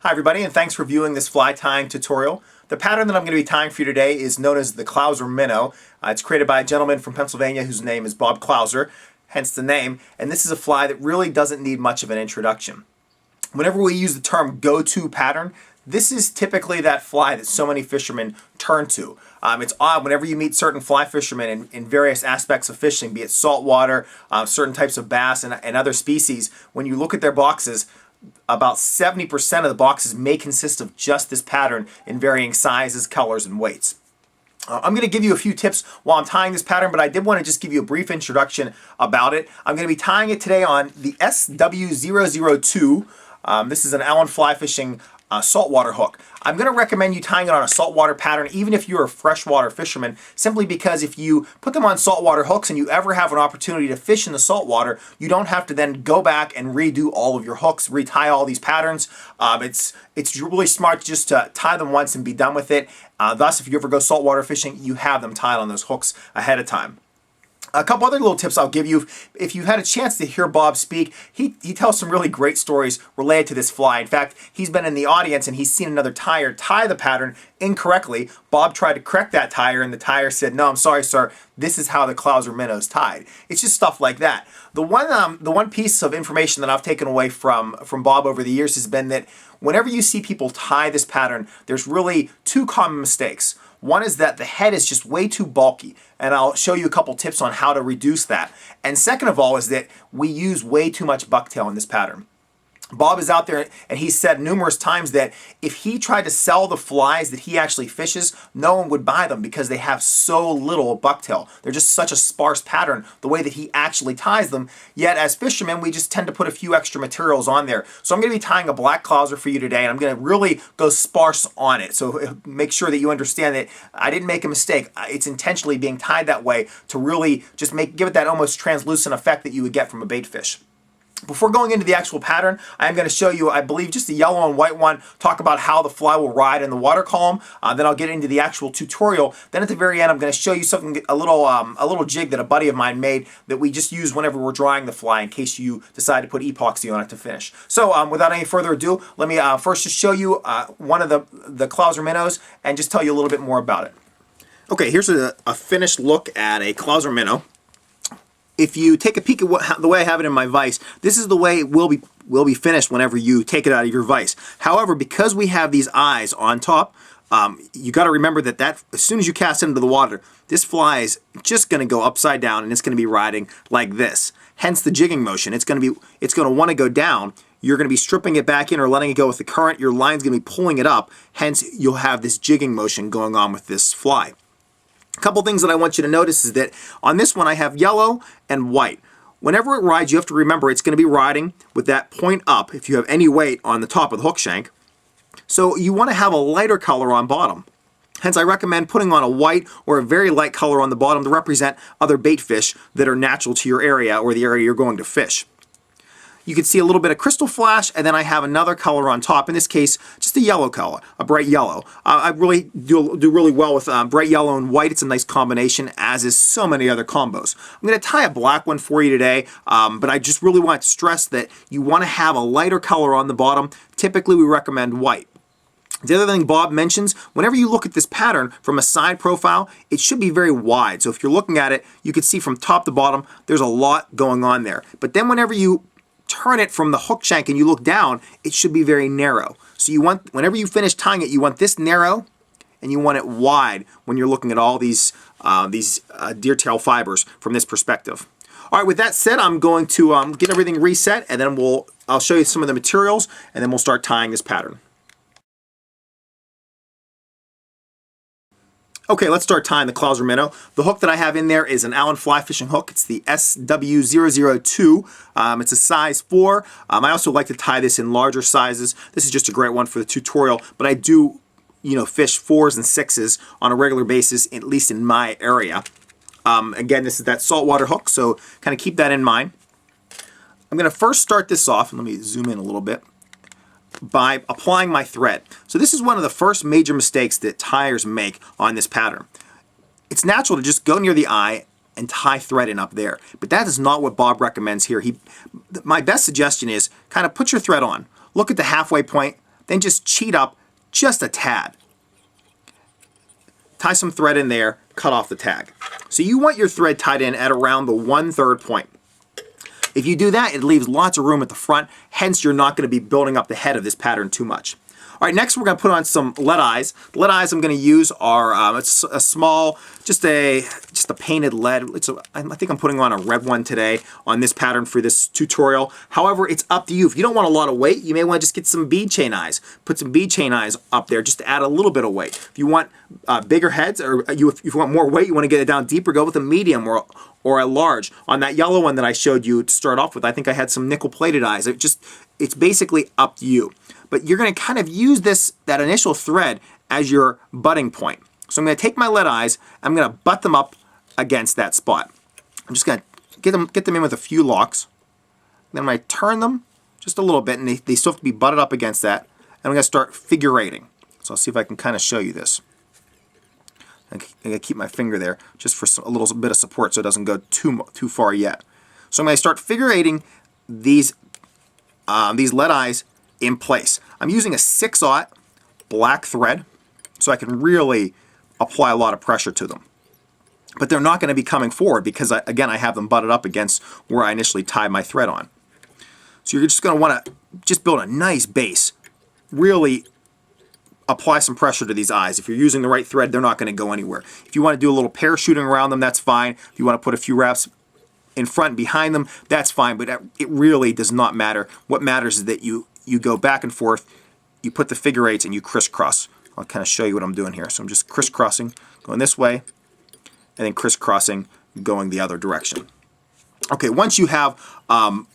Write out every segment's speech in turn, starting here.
Hi everybody, and thanks for viewing this fly tying tutorial. The pattern that I'm going to be tying for you today is known as the Clouser Minnow. It's created by a gentleman from Pennsylvania whose name is Bob Clouser, hence the name, and this is a fly that really doesn't need much of an introduction. Whenever we use the term go-to pattern, this is typically that fly that so many fishermen turn to. It's odd whenever you meet certain fly fishermen in various aspects of fishing, be it saltwater, certain types of bass and other species, when you look at their boxes, about 70% of the boxes may consist of just this pattern in varying sizes, colors, and weights. I'm going to give you a few tips while I'm tying this pattern, but I did want to just give you a brief introduction about it. I'm going to be tying it today on the SW002. This is an Allen fly fishing saltwater hook. I'm going to recommend you tying it on a saltwater pattern even if you're a freshwater fisherman, simply because if you put them on saltwater hooks and you ever have an opportunity to fish in the saltwater, you don't have to then go back and redo all of your hooks, retie all these patterns. It's really smart just to tie them once and be done with it. Thus, if you ever go saltwater fishing, you have them tied on those hooks ahead of time. A couple other little tips I'll give you. If you've had a chance to hear Bob speak, he tells some really great stories related to this fly. In fact, he's been in the audience and he's seen another tyer tie the pattern incorrectly. Bob tried to correct that tyer and the tyer said, "No, I'm sorry, sir. This is how the Clouser Minnow's tied." It's just stuff like that. The one piece of information that I've taken away from Bob over the years has been that whenever you see people tie this pattern, there's really two common mistakes. One is that the head is just way too bulky, and I'll show you a couple tips on how to reduce that. And second of all is that we use way too much bucktail in this pattern. Bob is out there and he's said numerous times that if he tried to sell the flies that he actually fishes, no one would buy them because they have so little bucktail. They're just such a sparse pattern the way that he actually ties them. Yet as fishermen, we just tend to put a few extra materials on there. So I'm going to be tying a black Clouser for you today, and I'm going to really go sparse on it. So make sure that you understand that I didn't make a mistake. It's intentionally being tied that way to really just give it that almost translucent effect that you would get from a bait fish. Before going into the actual pattern, I am going to show you, I believe, just a yellow and white one, talk about how the fly will ride in the water column. Then I'll get into the actual tutorial. Then at the very end, I'm going to show you something, a little jig that a buddy of mine made that we just use whenever we're drying the fly in case you decide to put epoxy on it to finish. So without any further ado, let me first just show you one of the Clouser Minnows and just tell you a little bit more about it. Okay, here's a finished look at a Clouser Minnow. If you take a peek at the way I have it in my vise, this is the way it will be finished whenever you take it out of your vise. However, because we have these eyes on top, you got to remember that as soon as you cast it into the water, this fly is just going to go upside down and it's going to be riding like this. Hence the jigging motion. It's going to want to go down. You're going to be stripping it back in or letting it go with the current. Your line's going to be pulling it up. Hence, you'll have this jigging motion going on with this fly. A couple things that I want you to notice is that on this one I have yellow and white. Whenever it rides, you have to remember it's going to be riding with that point up if you have any weight on the top of the hook shank. So you want to have a lighter color on bottom. Hence I recommend putting on a white or a very light color on the bottom to represent other bait fish that are natural to your area or the area you're going to fish. You can see a little bit of crystal flash, and then I have another color on top. In this case, just a yellow color, a bright yellow. I really do really well with bright yellow and white. It's a nice combination, as is so many other combos. I'm going to tie a black one for you today, but I just really want to stress that you want to have a lighter color on the bottom. Typically, we recommend white. The other thing Bob mentions, whenever you look at this pattern from a side profile, it should be very wide. So if you're looking at it, you can see from top to bottom, there's a lot going on there. But then whenever you turn it from the hook shank and you look down, it should be very narrow. So you want, whenever you finish tying it, you want this narrow and you want it wide when you're looking at all these deer tail fibers from this perspective. All right, with that said, I'm going to get everything reset, and then I'll show you some of the materials, and then we'll start tying this pattern. Okay, let's start tying the Clouser Minnow. The hook that I have in there is an Allen fly fishing hook. It's the SW002. It's a size 4. I also like to tie this in larger sizes. This is just a great one for the tutorial, but I do, fish 4s and 6s on a regular basis, at least in my area. Again, this is that saltwater hook, so kind of keep that in mind. I'm going to first start this off, and let me zoom in a little bit, by applying my thread. So this is one of the first major mistakes that tyers make on this pattern. It's natural to just go near the eye and tie thread in up there, but that is not what Bob recommends here. My best suggestion is kind of put your thread on, look at the halfway point, then just cheat up just a tad. Tie some thread in there, cut off the tag. So you want your thread tied in at around the 1/3 point. If you do that, it leaves lots of room at the front, hence you're not going to be building up the head of this pattern too much. All right, next we're going to put on some lead eyes. The lead eyes I'm going to use are it's a small, just a painted lead. I think I'm putting on a red one today on this pattern for this tutorial. However, it's up to you. If you don't want a lot of weight, you may want to just get some bead chain eyes. Put some bead chain eyes up there just to add a little bit of weight. If you want bigger heads, or if you want more weight, you want to get it down deeper, go with a medium or a large. On that yellow one that I showed you to start off with, I think I had some nickel plated eyes. It's basically up to you. But you're going to kind of use that initial thread as your butting point. So I'm going to take my lead eyes, I'm going to butt them up against that spot. I'm just going to get them in with a few locks. Then I'm going to turn them just a little bit, and they still have to be butted up against that. And I'm going to start figure eighting. So I'll see if I can kind of show you this. I'm going to keep my finger there just for a little bit of support so it doesn't go too far yet. So I'm going to start figure eighting these lead eyes in place. I'm using a 6/0 black thread so I can really apply a lot of pressure to them. But they're not going to be coming forward because, again, I have them butted up against where I initially tied my thread on. So you're just going to want to just build a nice base. Really apply some pressure to these eyes. If you're using the right thread, they're not going to go anywhere. If you want to do a little parachuting around them, that's fine. If you want to put a few wraps in front and behind them, that's fine, but it really does not matter. What matters is that you go back and forth, you put the figure eights, and you crisscross. I'll kind of show you what I'm doing here. So I'm just crisscrossing, going this way, and then crisscrossing, going the other direction. Okay, once you have an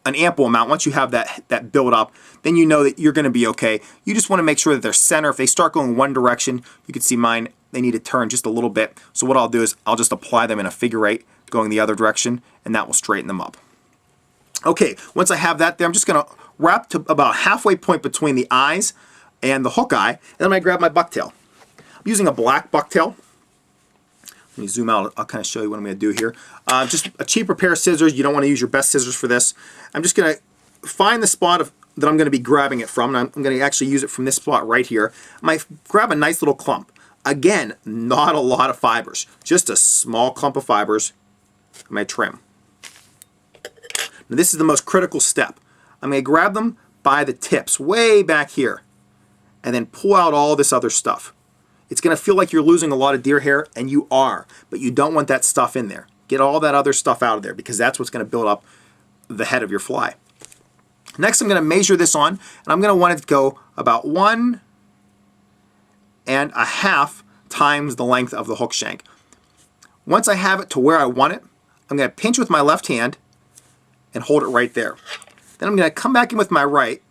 ample amount, once you have that build up, then you know that you're going to be okay. You just want to make sure that they're center. If they start going one direction, you can see mine, they need to turn just a little bit. So what I'll do is I'll just apply them in a figure eight, going the other direction, and that will straighten them up. Okay, once I have that there, I'm just going to wrap to about halfway point between the eyes and the hook eye, and then I'm going to grab my bucktail. I'm using a black bucktail. Let me zoom out. I'll kind of show you what I'm going to do here. Just a cheaper pair of scissors. You don't want to use your best scissors for this. I'm just going to find the spot that I'm going to be grabbing it from, and I'm going to actually use it from this spot right here. I might grab a nice little clump. Again, not a lot of fibers, just a small clump of fibers. I might trim. Now, this is the most critical step. I'm going to grab them by the tips, way back here, and then pull out all this other stuff. It's going to feel like you're losing a lot of deer hair, and you are, but you don't want that stuff in there. Get all that other stuff out of there because that's what's going to build up the head of your fly. Next, I'm going to measure this on, and I'm going to want it to go about 1.5 times the length of the hook shank. Once I have it to where I want it, I'm going to pinch with my left hand and hold it right there. Then I'm going to come back in with my right.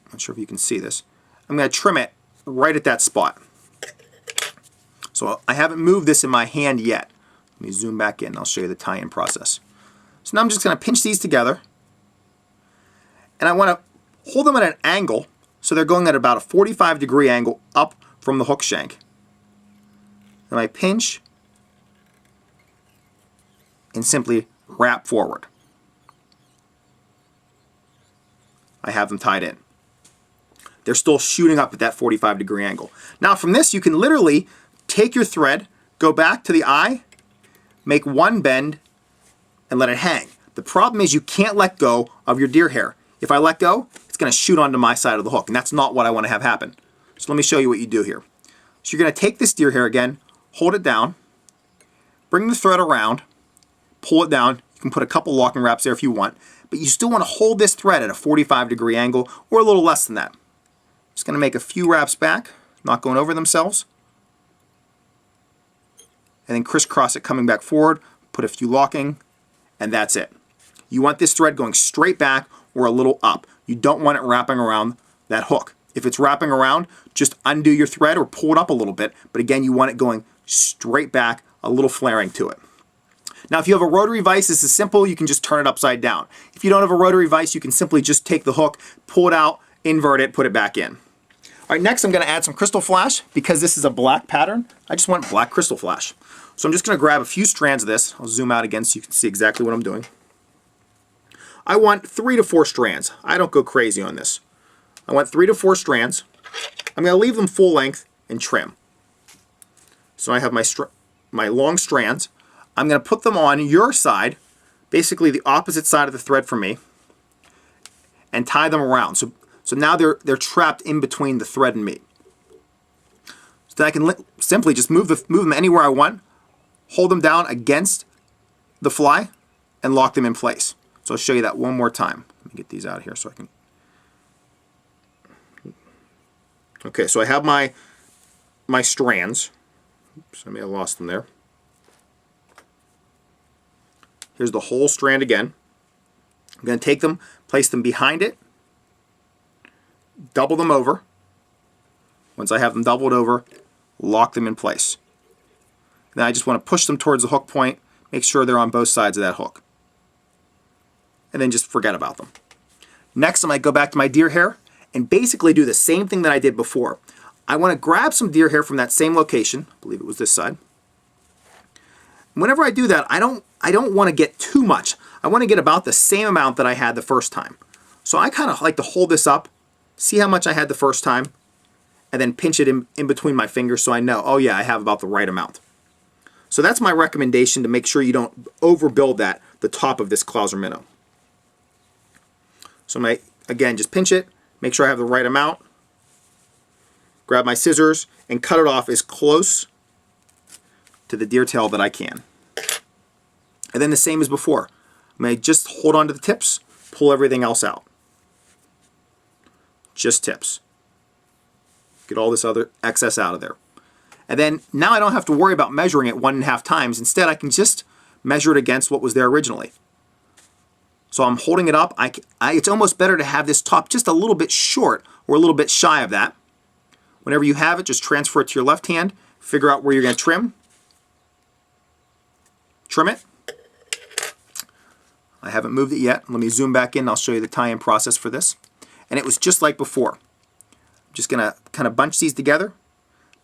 I'm not sure if you can see this. I'm going to trim it right at that spot. So I haven't moved this in my hand yet. Let me zoom back in and I'll show you the tie-in process. So now I'm just going to pinch these together. And I want to hold them at an angle so they're going at about a 45-degree angle up from the hook shank. Then I pinch and simply wrap forward. I have them tied in. They're still shooting up at that 45-degree angle. Now from this you can literally take your thread, go back to the eye, make one bend, and let it hang. The problem is you can't let go of your deer hair. If I let go, it's going to shoot onto my side of the hook, and that's not what I want to have happen. So let me show you what you do here. So you're going to take this deer hair again, hold it down, bring the thread around, pull it down. You can put a couple locking wraps there if you want, but you still want to hold this thread at a 45-degree angle or a little less than that. Just going to make a few wraps back, not going over themselves, and then crisscross it coming back forward, put a few locking, and that's it. You want this thread going straight back or a little up. You don't want it wrapping around that hook. If it's wrapping around, just undo your thread or pull it up a little bit, but again, you want it going straight back, a little flaring to it. Now, if you have a rotary vise, this is simple. You can just turn it upside down. If you don't have a rotary vise, you can simply just take the hook, pull it out, invert it, put it back in. All right, next I'm going to add some crystal flash. Because this is a black pattern, I just want black crystal flash. So I'm just going to grab a few strands of this. I'll zoom out again so you can see exactly what I'm doing. I want 3 to 4 strands. I don't go crazy on this. I want 3 to 4 strands. I'm going to leave them full length and trim. So I have my long strands. I'm going to put them on your side, basically the opposite side of the thread from me, and tie them around. So now they're trapped in between the thread and me. So then I can simply just move them anywhere I want, hold them down against the fly, and lock them in place. So I'll show you that one more time. Let me get these out of here so I can. Okay, so I have my strands. Oops, I may have lost them there. Here's the whole strand again. I'm going to take them, place them behind it, double them over. Once I have them doubled over, lock them in place. Then I just want to push them towards the hook point, make sure they're on both sides of that hook. And then just forget about them. Next, I might go back to my deer hair and basically do the same thing that I did before. I want to grab some deer hair from that same location. I believe it was this side. Whenever I do that, I don't want to get too much. I want to get about the same amount that I had the first time. So I kind of like to hold this up, see how much I had the first time, and then pinch it in between my fingers so I know, oh yeah, I have about the right amount. So that's my recommendation, to make sure you don't overbuild the top of this Clouser minnow. So again, just pinch it, make sure I have the right amount, grab my scissors, and cut it off as close to the deer tail that I can. And then the same as before. I'm going to just hold on to the tips, pull everything else out. Just tips. Get all this other excess out of there. And then now I don't have to worry about measuring it 1.5 times. Instead, I can just measure it against what was there originally. So I'm holding it up. It's almost better to have this top just a little bit short or a little bit shy of that. Whenever you have it, just transfer it to your left hand. Figure out where you're going to trim. Trim it. I haven't moved it yet. Let me zoom back in. I'll show you the tie-in process for this. And it was just like before. I'm just going to kind of bunch these together.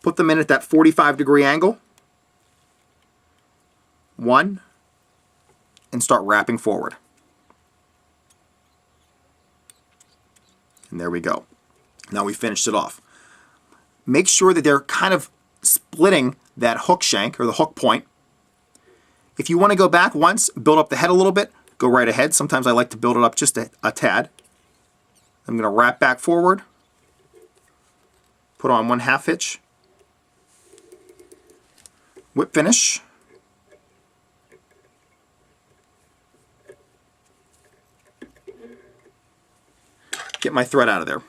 Put them in at that 45-degree angle. 1. And start wrapping forward. And there we go. Now we finished it off. Make sure that they're kind of splitting that hook shank or the hook point. If you want to go back once, build up the head a little bit, go right ahead. Sometimes I like to build it up just a tad. I'm going to wrap back forward, put on 1/2 hitch, whip finish, get my thread out of there.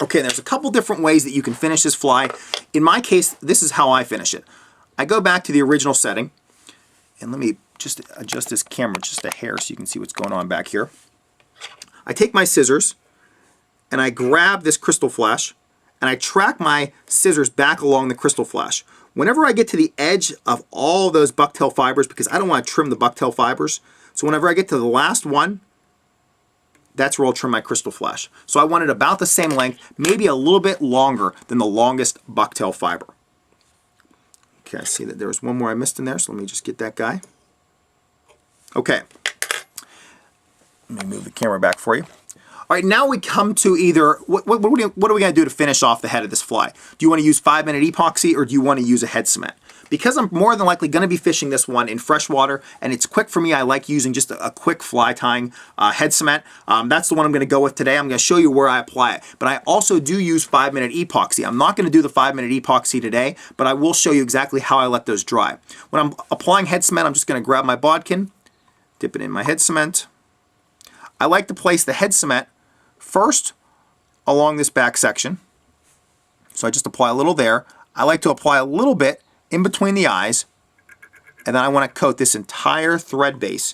Okay, there's a couple different ways that you can finish this fly. In my case, this is how I finish it. I go back to the original setting, and let me just adjust this camera just a hair so you can see what's going on back here. I take my scissors, and I grab this crystal flash, and I track my scissors back along the crystal flash. Whenever I get to the edge of all those bucktail fibers, because I don't want to trim the bucktail fibers, so whenever I get to the last one, that's where I'll trim my crystal flash. So I want it about the same length, maybe a little bit longer than the longest bucktail fiber. Okay, I see that there was one more I missed in there, so let me just get that guy. Okay. Let me move the camera back for you. All right, now we come to either, what are we going to do to finish off the head of this fly? Do you want to use 5-minute epoxy, or do you want to use a head cement? Because I'm more than likely going to be fishing this one in freshwater, and it's quick for me, I like using just a quick fly tying head cement. That's the one I'm going to go with today. I'm going to show you where I apply it. But I also do use 5-minute epoxy. I'm not going to do the 5-minute epoxy today, but I will show you exactly how I let those dry. When I'm applying head cement, I'm just going to grab my bodkin, dip it in my head cement. I like to place the head cement first along this back section. So I just apply a little there. I like to apply a little bit in between the eyes, and then I want to coat this entire thread base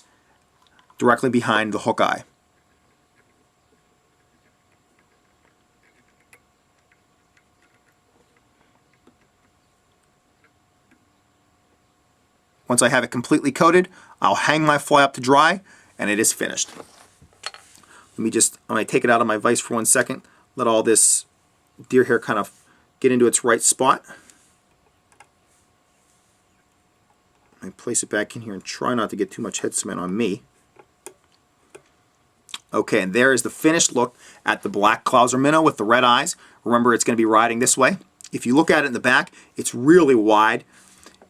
directly behind the hook eye. Once I have it completely coated, I'll hang my fly up to dry, and it is finished. I'm going to take it out of my vise for 1 second, let all this deer hair kind of get into its right spot. I place it back in here and try not to get too much head cement on me. Okay, and there is the finished look at the black Clouser minnow with the red eyes. Remember, it's going to be riding this way. If you look at it in the back, it's really wide.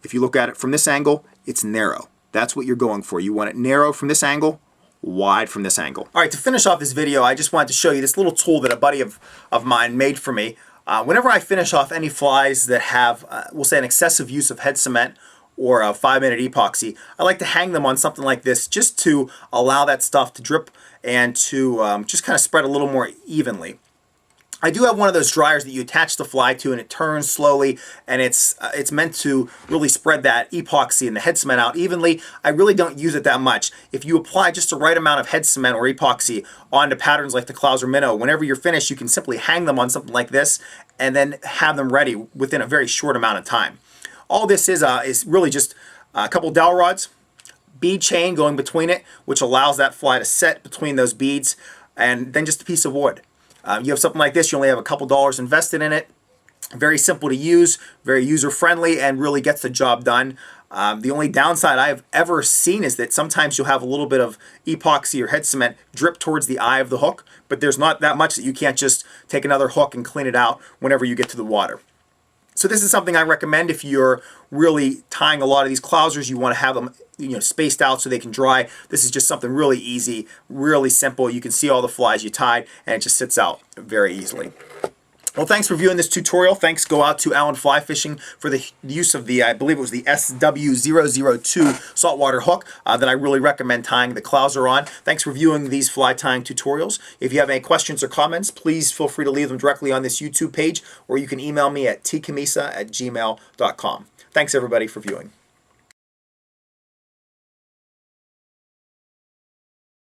If you look at it from this angle, it's narrow. That's what you're going for. You want it narrow from this angle, wide from this angle. All right, to finish off this video, I just wanted to show you this little tool that a buddy of mine made for me. Whenever I finish off any flies that have, we'll say, an excessive use of head cement or a 5-minute epoxy, I like to hang them on something like this just to allow that stuff to drip and to just kind of spread a little more evenly. I do have one of those dryers that you attach the fly to and it turns slowly, and it's meant to really spread that epoxy and the head cement out evenly. I really don't use it that much. If you apply just the right amount of head cement or epoxy onto patterns like the Clouser minnow, whenever you're finished, you can simply hang them on something like this and then have them ready within a very short amount of time. All this is really just a couple dowel rods, bead chain going between it, which allows that fly to set between those beads, and then just a piece of wood. You have something like this, you only have a couple dollars invested in it. Very simple to use, very user-friendly, and really gets the job done. The only downside I have ever seen is that sometimes you'll have a little bit of epoxy or head cement drip towards the eye of the hook, but there's not that much that you can't just take another hook and clean it out whenever you get to the water. So this is something I recommend if you're really tying a lot of these Clousers. You want to have them, spaced out so they can dry. This is just something really easy, really simple. You can see all the flies you tied, and it just sits out very easily. Well, thanks for viewing this tutorial. Thanks go out to Allen Fly Fishing for the use of the, I believe it was the SW002 saltwater hook that I really recommend tying the Clouser on. Thanks for viewing these fly tying tutorials. If you have any questions or comments, please feel free to leave them directly on this YouTube page, or you can email me at tcamisa@gmail.com. Thanks everybody for viewing.